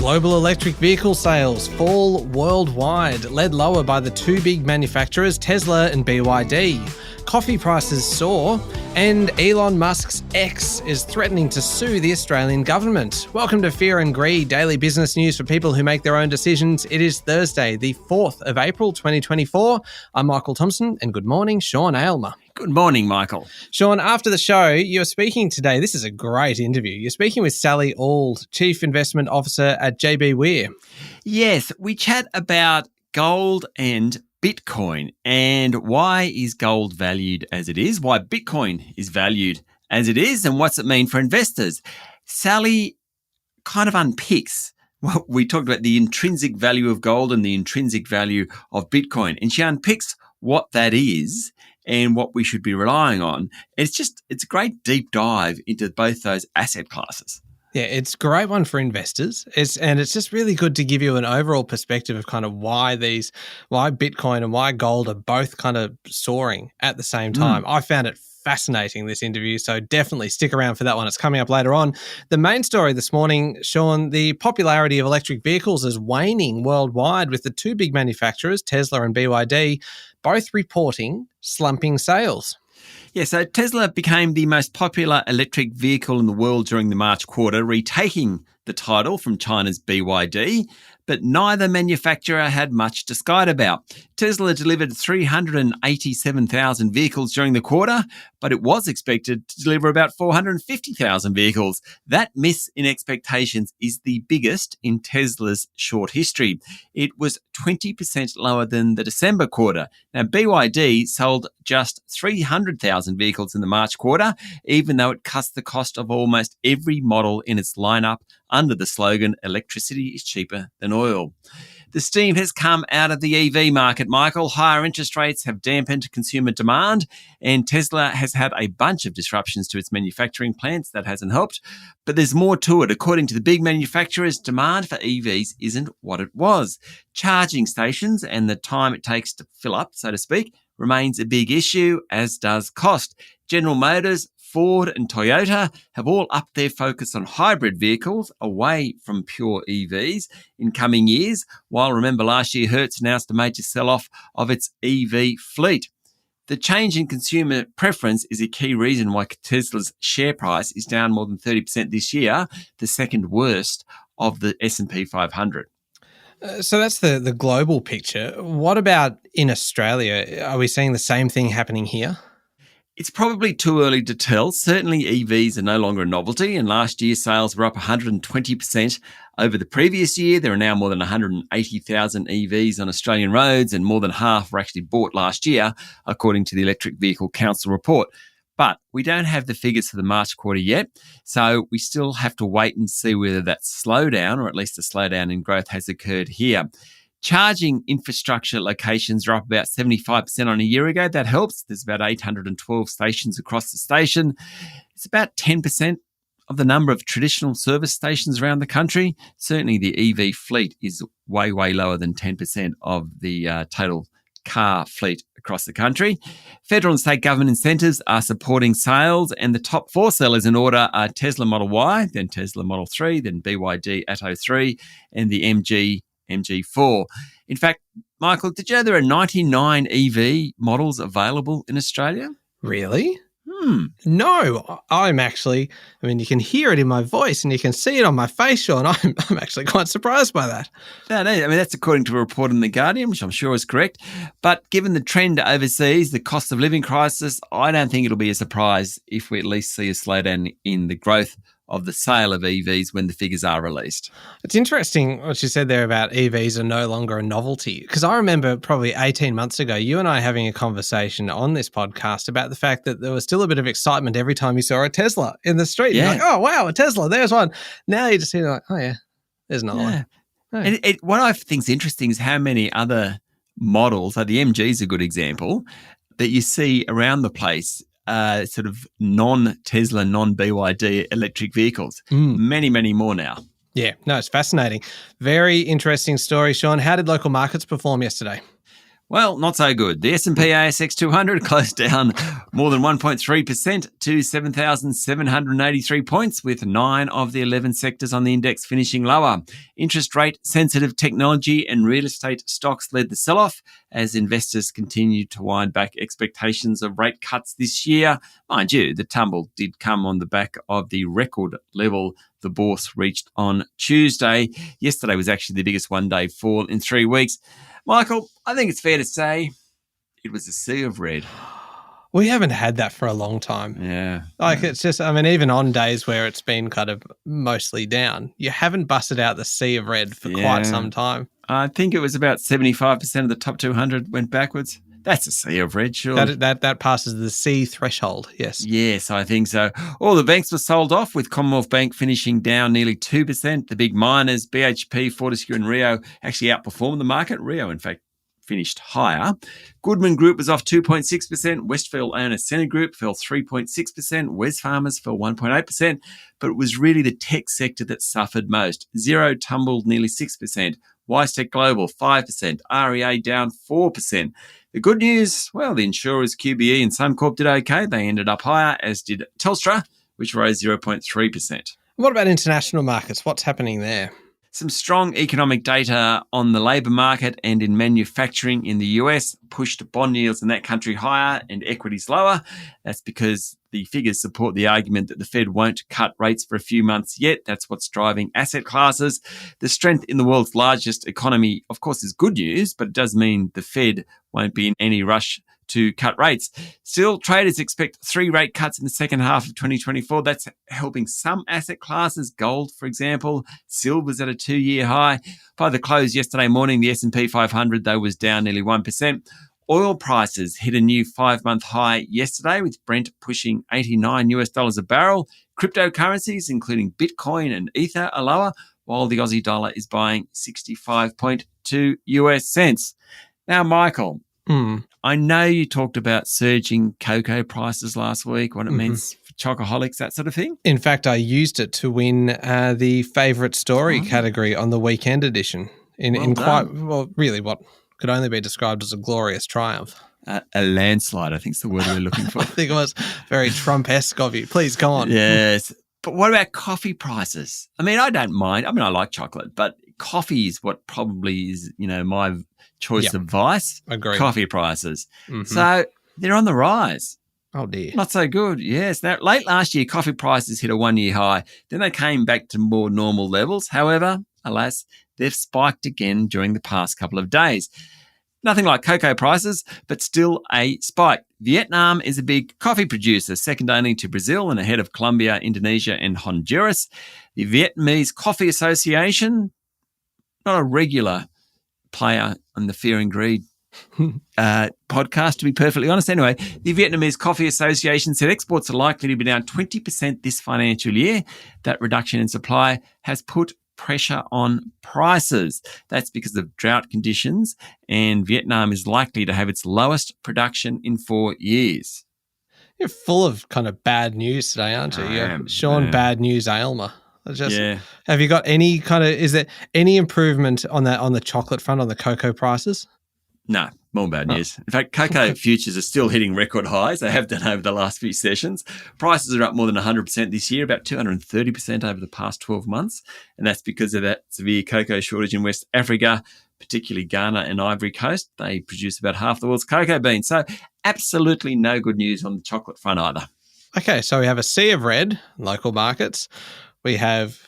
Global electric vehicle sales fall worldwide, led lower by the two big manufacturers, Tesla and BYD. Coffee prices soar, and Elon Musk's X is threatening to sue the Australian government. Welcome to Fear and Greed, daily business news for people who make their own decisions. It is Thursday, the 4th of April, 2024. I'm Michael Thompson, and good morning, Sean Aylmer. Good morning, Michael. Sean, after the show, you're speaking today. This is a great interview. You're speaking with Sally Auld, Chief Investment Officer at JB Weir. Yes, we chat about gold and Bitcoin and why is gold valued as it is, why Bitcoin is valued as it is, and what's it mean for investors. Sally kind of unpicks what we talked about, the intrinsic value of gold and the intrinsic value of Bitcoin, and she unpicks what that is and what we should be relying on. It's a great deep dive into both those asset classes. Yeah, it's a great one for investors. It's just really good to give you an overall perspective of kind of why Bitcoin and why gold are both kind of soaring at the same time. I found it fascinating, this interview, so definitely stick around for that one. It's coming up later on. The main story this morning, Sean, the popularity of electric vehicles is waning worldwide, with the two big manufacturers, Tesla and BYD, both reporting slumping sales. Yeah, so Tesla became the most popular electric vehicle in the world during the March quarter, retaking the title from China's BYD, but neither manufacturer had much to skite about. Tesla delivered 387,000 vehicles during the quarter, but it was expected to deliver about 450,000 vehicles. That miss in expectations is the biggest in Tesla's short history. It was 20% lower than the December quarter. Now, BYD sold just 300,000 vehicles in the March quarter, even though it cuts the cost of almost every model in its lineup under the slogan, "Electricity is cheaper than oil." The steam has come out of the EV market, Michael. Higher interest rates have dampened consumer demand, and Tesla has had a bunch of disruptions to its manufacturing plants. That hasn't helped. But there's more to it. According to the big manufacturers, demand for EVs isn't what it was. Charging stations and the time it takes to fill up, so to speak, remains a big issue, as does cost. General Motors, Ford and Toyota have all upped their focus on hybrid vehicles away from pure EVs in coming years, while remember last year Hertz announced a major sell-off of its EV fleet. The change in consumer preference is a key reason why Tesla's share price is down more than 30% this year, the second worst of the S&P 500. So that's the global picture. What about in Australia? Are we seeing the same thing happening here? It's probably too early to tell. Certainly EVs are no longer a novelty, and last year sales were up 120% over the previous year. There are now more than 180,000 EVs on Australian roads, and more than half were actually bought last year, according to the Electric Vehicle Council report. But we don't have the figures for the March quarter yet, so we still have to wait and see whether that slowdown, or at least a slowdown in growth, has occurred here. Charging infrastructure locations are up about 75% on a year ago. That helps. There's about 812 stations across the station. It's about 10% of the number of traditional service stations around the country. Certainly the EV fleet is way, way lower than 10% of the total car fleet across the country. Federal and state government incentives are supporting sales, and the top four sellers in order are Tesla Model Y, then Tesla Model 3, then BYD Atto 3, and the MG4. In fact, Michael, did you know there are 99 EV models available in Australia? Really? No, I'm actually, you can hear it in my voice and you can see it on my face, Sean. I'm actually quite surprised by that. No, that's according to a report in The Guardian, which I'm sure is correct. But given the trend overseas, the cost of living crisis, I don't think it'll be a surprise if we at least see a slowdown in the growth of the sale of EVs when the figures are released. It's interesting what you said there about EVs are no longer a novelty, because I remember probably 18 months ago, you and I having a conversation on this podcast about the fact that there was still a bit of excitement every time you saw a Tesla in the street. Yeah. You're like, oh, wow, a Tesla, there's one. Now you just hear like, oh, yeah, there's another one. Oh. And what I think is interesting is how many other models, like the MG is a good example, that you see around the place, sort of non-Tesla, non-BYD electric vehicles. Many, many more now. Yeah, no, it's fascinating. Very interesting story, Sean. How did local markets perform yesterday? Well, not so good. The S&P ASX 200 closed down more than 1.3% to 7,783 points, with 9 of the 11 sectors on the index finishing lower. Interest rate sensitive technology and real estate stocks led the sell-off as investors continued to wind back expectations of rate cuts this year. Mind you, the tumble did come on the back of the record level the bourse reached on Tuesday. Yesterday was actually the biggest one-day fall in 3 weeks. Michael, I think it's fair to say it was a sea of red. We haven't had that for a long time. Yeah. It's just, even on days where it's been kind of mostly down, you haven't busted out the sea of red for quite some time. I think it was about 75% of the top 200 went backwards. That's a sea of red, sure. That passes the C threshold, yes. Yes, I think so. All the banks were sold off, with Commonwealth Bank finishing down nearly 2%. The big miners, BHP, Fortescue and Rio, actually outperformed the market. Rio, in fact, finished higher. Goodman Group was off 2.6%. Westfield owner Centre Group fell 3.6%. Wesfarmers fell 1.8%. But it was really the tech sector that suffered most. Xero tumbled nearly 6%. WiseTech Global 5%. REA down 4%. The good news, well, the insurers QBE and Suncorp did okay. They ended up higher, as did Telstra, which rose 0.3%. What about international markets? What's happening there? Some strong economic data on the labour market and in manufacturing in the US pushed bond yields in that country higher and equities lower. That's because the figures support the argument that the Fed won't cut rates for a few months yet. That's what's driving asset classes. The strength in the world's largest economy, of course, is good news, but it does mean the Fed won't be in any rush to cut rates. Still, traders expect 3 rate cuts in the second half of 2024. That's helping some asset classes. Gold, for example, silver's at a 2-year high. By the close yesterday morning, the S&P 500, though, was down nearly 1%. Oil prices hit a new 5-month high yesterday, with Brent pushing $89 a barrel. Cryptocurrencies, including Bitcoin and Ether, are lower, while the Aussie dollar is buying 65.2 US cents. Now, Michael, I know you talked about surging cocoa prices last week, what it means for chocoholics, that sort of thing. In fact, I used it to win the favourite story category on the weekend edition really what could only be described as a glorious triumph. A landslide, I think is the word we're looking for. I think it was very Trump-esque of you. Please go on. Yes. But what about coffee prices? I don't mind. I like chocolate, but coffee is what probably is, my choice of vice. Agreed. Coffee prices. So they're on the rise. Oh, dear. Not so good, yes. Now, late last year, coffee prices hit a 1-year high. Then they came back to more normal levels. However, alas, they've spiked again during the past couple of days. Nothing like cocoa prices, but still a spike. Vietnam is a big coffee producer, second only to Brazil and ahead of Colombia, Indonesia and Honduras. The Vietnamese Coffee Association, not a regular player on the Fear and Greed podcast, to be perfectly honest. Anyway, the Vietnamese Coffee Association said exports are likely to be down 20% this financial year. That reduction in supply has put pressure on prices. That's because of drought conditions, and Vietnam is likely to have its lowest production in 4 years. You're full of kind of bad news today, aren't you? You're Sean Bad News Aylmer. Have you got any is there any improvement on the chocolate front, on the cocoa prices? No, more bad news. In fact, cocoa futures are still hitting record highs. They have done over the last few sessions. Prices are up more than 100% this year, about 230% over the past 12 months. And that's because of that severe cocoa shortage in West Africa, particularly Ghana and Ivory Coast. They produce about half the world's cocoa beans. So absolutely no good news on the chocolate front either. Okay, so we have a sea of red, local markets. We have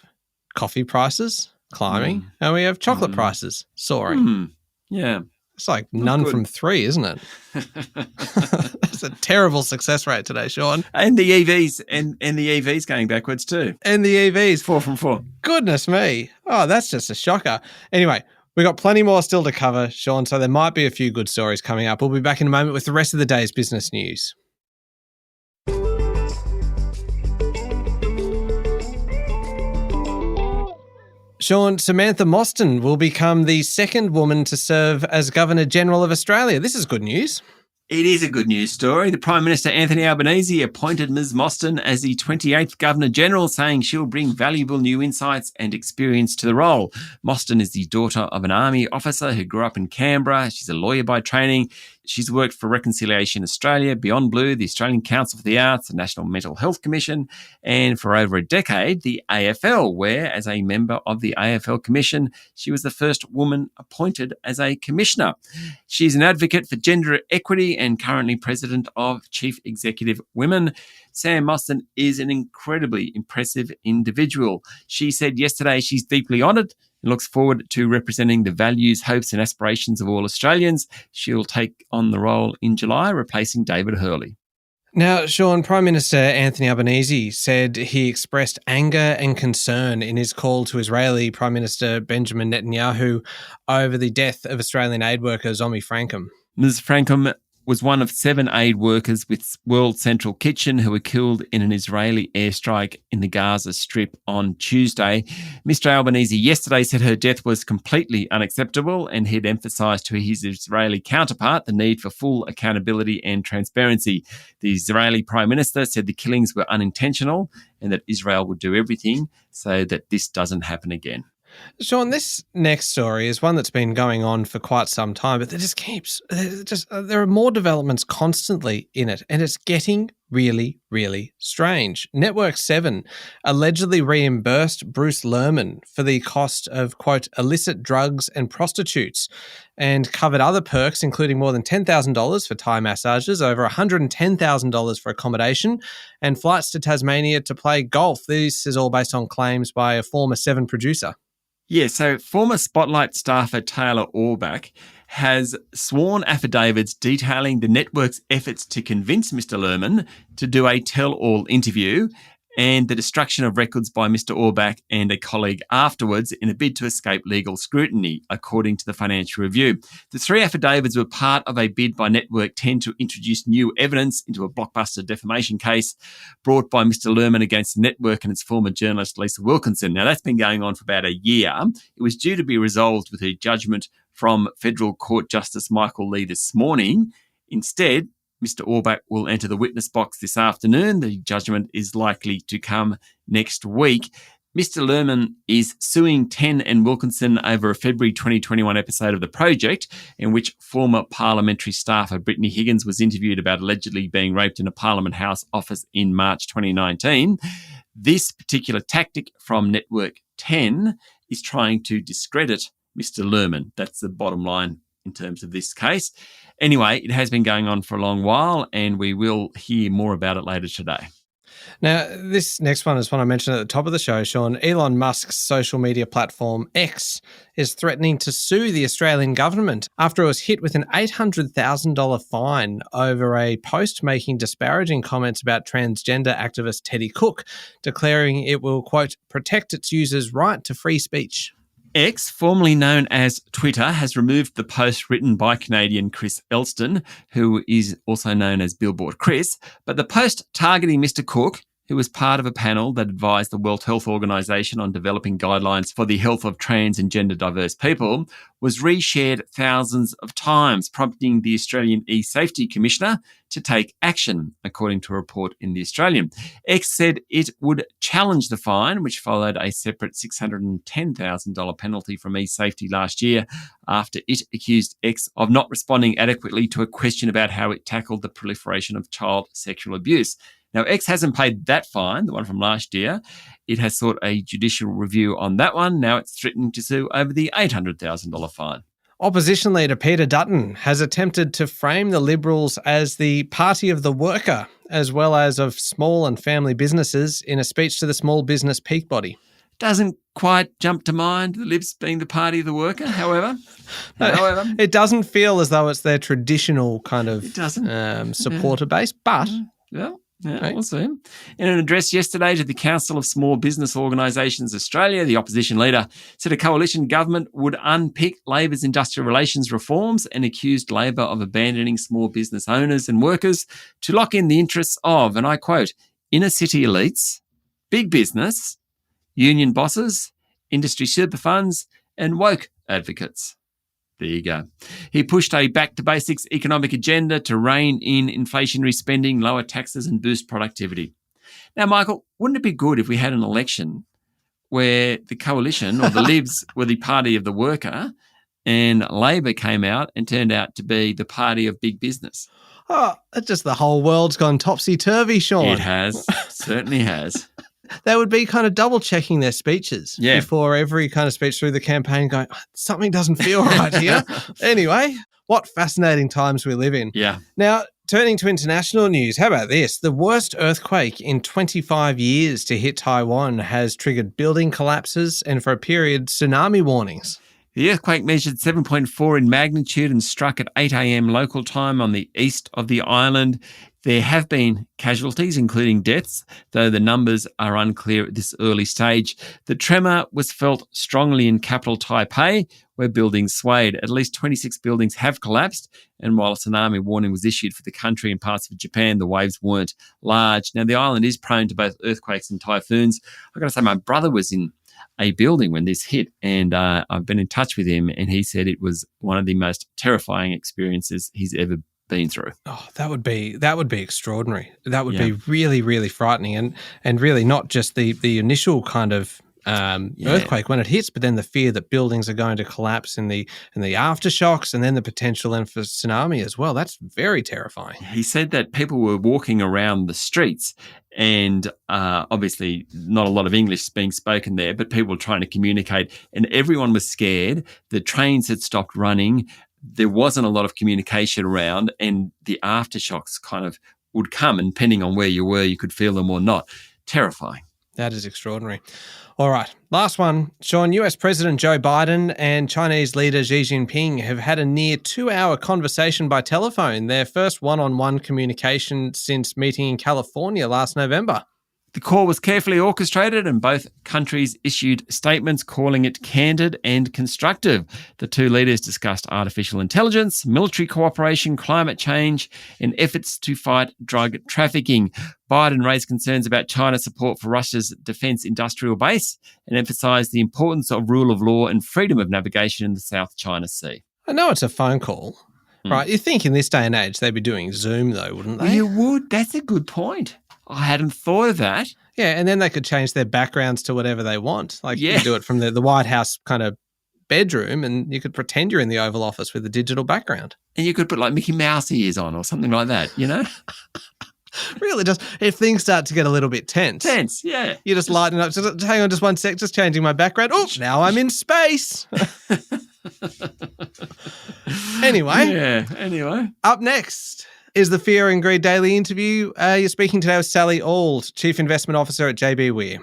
coffee prices climbing, and we have chocolate prices soaring. Yeah. It's like none from 3, isn't it? That's a terrible success rate today, Sean. And the EVs and the EVs going backwards too. And the EVs. 4 from 4. Goodness me. Oh, that's just a shocker. Anyway, we've got plenty more still to cover, Sean, so there might be a few good stories coming up. We'll be back in a moment with the rest of the day's business news. Sean, Samantha Mostyn will become the second woman to serve as Governor-General of Australia. This is good news. It is a good news story. The Prime Minister, Anthony Albanese, appointed Ms Mostyn as the 28th Governor-General, saying she'll bring valuable new insights and experience to the role. Mostyn is the daughter of an army officer who grew up in Canberra. She's a lawyer by training. She's worked for Reconciliation Australia, Beyond Blue, the Australian Council for the Arts, the National Mental Health Commission, and for over a decade, the AFL, where, as a member of the AFL Commission, she was the first woman appointed as a commissioner. She's an advocate for gender equity and currently president of Chief Executive Women. Sam Mostyn is an incredibly impressive individual. She said yesterday she's deeply honoured and looks forward to representing the values, hopes and aspirations of all Australians. She'll take on the role in July, replacing David Hurley. Now, Sean, Prime Minister Anthony Albanese said he expressed anger and concern in his call to Israeli Prime Minister Benjamin Netanyahu over the death of Australian aid worker Zomi Frankham. Ms Frankham was one of 7 aid workers with World Central Kitchen who were killed in an Israeli airstrike in the Gaza Strip on Tuesday. Mr Albanese yesterday said her death was completely unacceptable, and he'd emphasised to his Israeli counterpart the need for full accountability and transparency. The Israeli Prime Minister said the killings were unintentional and that Israel would do everything so that this doesn't happen again. Sean, this next story is one that's been going on for quite some time, but there are more developments constantly in it, and it's getting really, really strange. Network 7 allegedly reimbursed Bruce Lerman for the cost of, quote, illicit drugs and prostitutes, and covered other perks, including more than $10,000 for Thai massages, over $110,000 for accommodation, and flights to Tasmania to play golf. This is all based on claims by a former 7 producer. Yeah, so former Spotlight staffer Taylor Orbach has sworn affidavits detailing the network's efforts to convince Mr Lerman to do a tell-all interview and the destruction of records by Mr Orbach and a colleague afterwards in a bid to escape legal scrutiny, according to the Financial Review. The 3 affidavits were part of a bid by Network 10 to introduce new evidence into a blockbuster defamation case brought by Mr Lerman against the network and its former journalist Lisa Wilkinson. Now, that's been going on for about a year. It was due to be resolved with a judgment from Federal Court Justice Michael Lee this morning. Instead, Mr Orbach will enter the witness box this afternoon. The judgment is likely to come next week. Mr Lerman is suing 10 and Wilkinson over a February 2021 episode of The Project, in which former parliamentary staffer Brittany Higgins was interviewed about allegedly being raped in a Parliament House office in March 2019. This particular tactic from Network 10 is trying to discredit Mr Lerman. That's the bottom line in terms of this case. Anyway, it has been going on for a long while, and we will hear more about it later today. Now, this next one is one I mentioned at the top of the show, Sean. Elon Musk's social media platform X is threatening to sue the Australian government after it was hit with an $800,000 fine over a post making disparaging comments about transgender activist Teddy Cook, declaring it will, quote, protect its users' right to free speech. X, formerly known as Twitter, has removed the post written by Canadian Chris Elston, who is also known as Billboard Chris, but the post targeting Mr Cook, who was part of a panel that advised the World Health Organization on developing guidelines for the health of trans and gender diverse people, was reshared thousands of times, prompting the Australian E-Safety Commissioner to take action, according to a report in The Australian. X said it would challenge the fine, which followed a separate $610,000 penalty from E-Safety last year after it accused X of not responding adequately to a question about how it tackled the proliferation of child sexual abuse. Now, X hasn't paid that fine, the one from last year. It has sought a judicial review on that one. Now it's threatening to sue over the $800,000 fine. Opposition leader Peter Dutton has attempted to frame the Liberals as the party of the worker, as well as of small and family businesses, in a speech to the Small Business Peak Body. Doesn't quite jump to mind, the Libs being the party of the worker, however. It doesn't feel as though it's their traditional kind of supporter base, but... Yeah, right. We'll see. In an address yesterday to the Council of Small Business Organisations Australia, the opposition leader said a coalition government would unpick Labor's industrial relations reforms and accused Labor of abandoning small business owners and workers to lock in the interests of, and I quote, inner city elites, big business, union bosses, industry super funds, and woke advocates. There you go. He pushed a back-to-basics economic agenda to rein in inflationary spending, lower taxes and boost productivity. Now, Michael, wouldn't it be good if we had an election where the coalition or the Libs were the party of the worker and Labor came out and turned out to be the party of big business? Oh, that's just the whole world's gone topsy-turvy, Sean. It has. Certainly has. They would be kind of double-checking their speeches before every kind of speech through the campaign going, something doesn't feel right here. Anyway, what fascinating times we live in. Yeah. Now, turning to international news, how about this? The worst earthquake in 25 years to hit Taiwan has triggered building collapses and, for a period, tsunami warnings. The earthquake measured 7.4 in magnitude and struck at 8 a.m. local time on the east of the island. There have been casualties, including deaths, though the numbers are unclear at this early stage. The tremor was felt strongly in capital Taipei, where buildings swayed. At least 26 buildings have collapsed, and while a tsunami warning was issued for the country and parts of Japan, the waves weren't large. Now, the island is prone to both earthquakes and typhoons. I've got to say, my brother was in a building when this hit, and I've been in touch with him, and he said it was one of the most terrifying experiences he's ever been through. Oh, that would be extraordinary. That would be really, really frightening, and really not just the initial kind of earthquake when it hits, but then the fear that buildings are going to collapse and the aftershocks, and then the potential then for tsunami as well. That's very terrifying. He said that people were walking around the streets, and obviously not a lot of English being spoken there, but people were trying to communicate, and everyone was scared. The trains had stopped running. There wasn't a lot of communication around, and the aftershocks kind of would come, and depending on where you were, you could feel them or not. Terrifying. That is extraordinary. All right, last one. Sean, US President Joe Biden and Chinese leader Xi Jinping have had a near 2-hour conversation by telephone, their first one-on-one communication since meeting in California last November. The call was carefully orchestrated, and both countries issued statements calling it candid and constructive. The two leaders discussed artificial intelligence, military cooperation, climate change, and efforts to fight drug trafficking. Biden raised concerns about China's support for Russia's defense industrial base and emphasized the importance of rule of law and freedom of navigation in the South China Sea. I know it's a phone call, right? You'd think in this day and age they'd be doing Zoom though, wouldn't they? You would. That's a good point. I hadn't thought of that. Yeah, and then they could change their backgrounds to whatever they want. Like you could do it from the White House kind of bedroom, and you could pretend you're in the Oval Office with a digital background. And you could put like Mickey Mouse ears on or something like that, you know? Really, just if things start to get a little bit tense. Tense, yeah. You just lighten up. Just, hang on just one sec, just changing my background. Oh, now I'm in space. Anyway. Up next is the Fear and Greed Daily interview. You're speaking today with Sally Auld, Chief Investment Officer at JB Weir.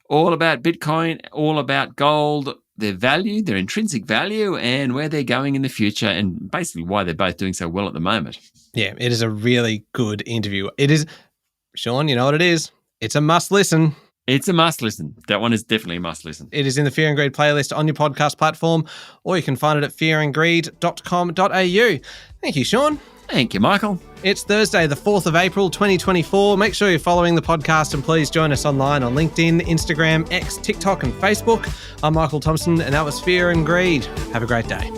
All about Bitcoin, all about gold, their value, their intrinsic value, and where they're going in the future, and basically why they're both doing so well at the moment. Yeah, it is a really good interview. It is, Sean, you know what it is. It's a must listen. It's a must listen. That one is definitely a must listen. It is in the Fear and Greed playlist on your podcast platform, or you can find it at fearandgreed.com.au. Thank you, Sean. Thank you, Michael. It's Thursday, the 4th of April, 2024. Make sure you're following the podcast, and please join us online on LinkedIn, Instagram, X, TikTok, and Facebook. I'm Michael Thompson, and that was Fear and Greed. Have a great day.